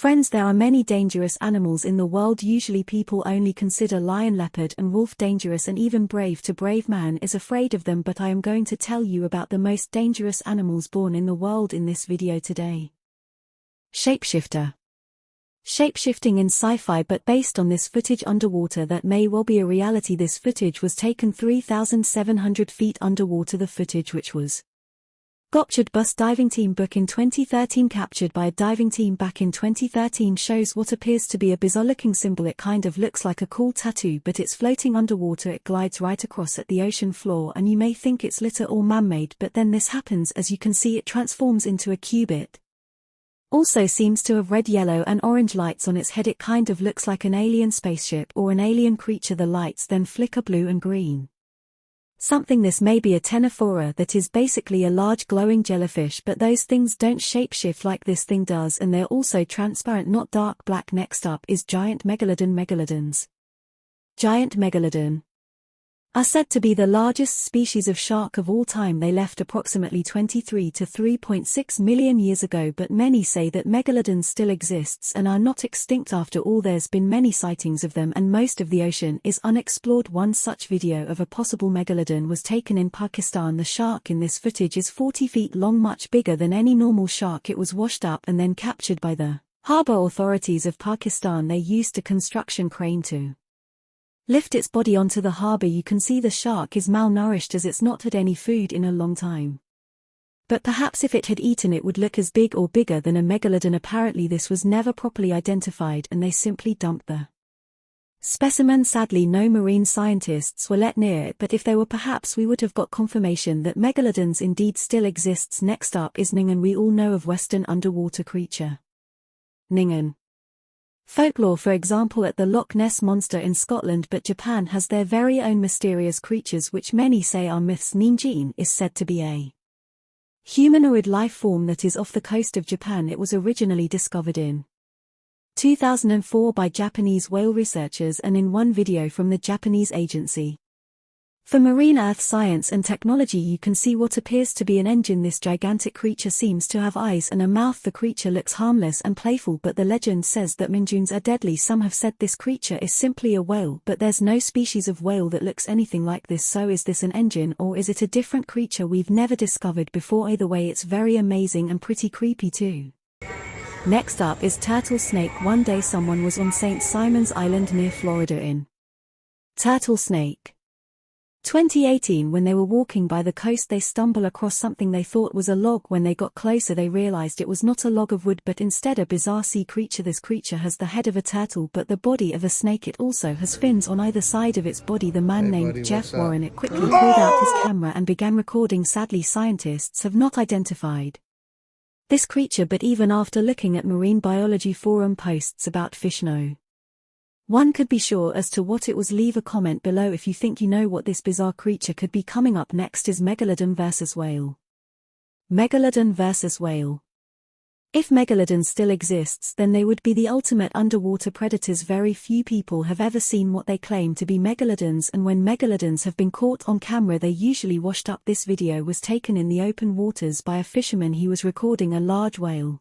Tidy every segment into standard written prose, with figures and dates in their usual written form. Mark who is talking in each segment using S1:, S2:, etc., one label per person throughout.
S1: Friends, there are many dangerous animals in the world. Usually people only consider lion, leopard and wolf dangerous, and even brave man is afraid of them, but I am going to tell you about the most dangerous animals born in the world in this video today. Shapeshifter. Shapeshifting in sci-fi, but based on this footage underwater that may well be a reality. This footage was taken 3,700 feet underwater. The footage, which was captured by diving team book in 2013, captured by a diving team back in 2013, shows what appears to be a bizarre looking symbol. It kind of looks like a cool tattoo, but it's floating underwater. It glides right across at the ocean floor, and you may think it's litter or man-made, but then this happens. As you can see, it transforms into a cubit. Also seems to have red, yellow and orange lights on its head. It kind of looks like an alien spaceship or an alien creature. The lights then flicker blue and green. This may be a ctenophora, that is basically a large glowing jellyfish, but those things don't shapeshift like this thing does, and they're also transparent, not dark black. Next up is giant megalodon. Megalodons. Giant megalodon are said to be the largest species of shark of all time. They left approximately 23 to 3.6 million years ago, but many say that megalodons still exists and are not extinct after all. There's been many sightings of them, and most of the ocean is unexplored. One such video of a possible megalodon was taken in Pakistan. The shark in this footage is 40 feet long, much bigger than any normal shark. It was washed up and then captured by the harbor authorities of Pakistan. They used a construction crane to lift its body onto the harbor. You can see the shark is malnourished as it's not had any food in a long time. But perhaps if it had eaten, it would look as big or bigger than a megalodon. Apparently this was never properly identified and they simply dumped the specimen. Sadly, no marine scientists were let near it, but if they were, perhaps we would have got confirmation that megalodons indeed still exists. Next up is Ningen. We all know of Western underwater creature Ningen folklore, for example at the Loch Ness Monster in Scotland, but Japan has their very own mysterious creatures which many say are myths. Ningen is said to be a humanoid life form that is off the coast of Japan. It was originally discovered in 2004 by Japanese whale researchers and in one video from the Japanese Agency for Marine Earth Science and Technology. You can see what appears to be an engine. This gigantic creature seems to have eyes and a mouth. The creature looks harmless and playful, but the legend says that Ningens are deadly. Some have said this creature is simply a whale, but there's no species of whale that looks anything like this. So is this an engine, or is it a different creature we've never discovered before? Either way, it's very amazing and pretty creepy too. Next up is turtle snake. One day someone was on St. Simon's Island near Florida in turtle snake 2018. When they were walking by the coast, they stumble across something they thought was a log. When they got closer, they realized it was not a log of wood, but instead a bizarre sea creature. This creature has the head of a turtle but the body of a snake. It also has fins on either side of its body. The man named Jeff Warren it quickly pulled out his camera and began recording. Sadly, scientists have not identified this creature, but even after looking at Marine Biology Forum posts about fish, no one could be sure as to what it was. Leave a comment below if you think you know what this bizarre creature could be. Coming up next is Megalodon versus whale. Megalodon versus whale. If megalodon still exists, then they would be the ultimate underwater predators. Very few people have ever seen what they claim to be megalodons, and when megalodons have been caught on camera, they usually washed up. This video was taken in the open waters by a fisherman. He was recording a large whale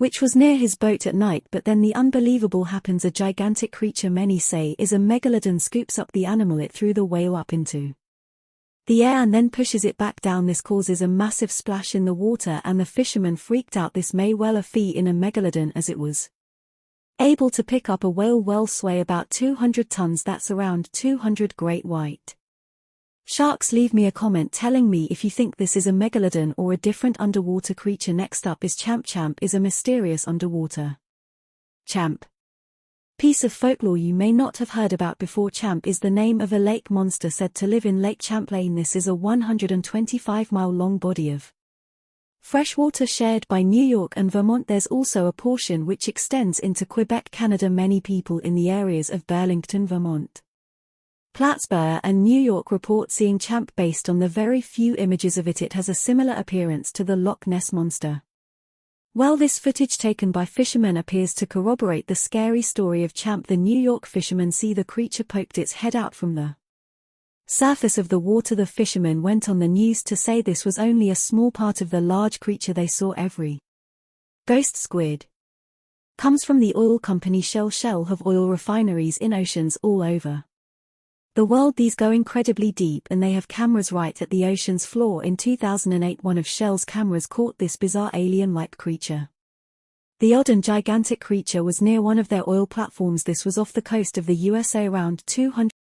S1: which was near his boat at night, but then the unbelievable happens. A gigantic creature, many say is a megalodon, scoops up the animal. It threw the whale up into the air and then pushes it back down. This causes a massive splash in the water and the fisherman freaked out. This may well have been a megalodon, as it was able to pick up a whale. Whales weigh about 200 tons, that's around 200 great white sharks. Leave me a comment telling me if you think this is a megalodon or a different underwater creature. Next up is Champ. Champ is a mysterious underwater champ piece of folklore you may not have heard about before. Champ is the name of a lake monster said to live in Lake Champlain. This is a 125-mile long body of freshwater shared by New York and Vermont. There's also a portion which extends into Quebec, Canada. Many people in the areas of Burlington, Vermont, Plattsburgh and New York report seeing Champ. Based on the very few images of it, it has a similar appearance to the Loch Ness Monster. Well, this footage taken by fishermen appears to corroborate the scary story of Champ. The New York fishermen see the creature poked its head out from the surface of the water. The fishermen went on the news to say this was only a small part of the large creature they saw. Every ghost squid comes from the oil company Shell. Shell have oil refineries in oceans all over the world. These go incredibly deep and they have cameras right at the ocean's floor. In 2008, one of Shell's cameras caught this bizarre alien-like creature. The odd and gigantic creature was near one of their oil platforms. This was off the coast of the USA, around 200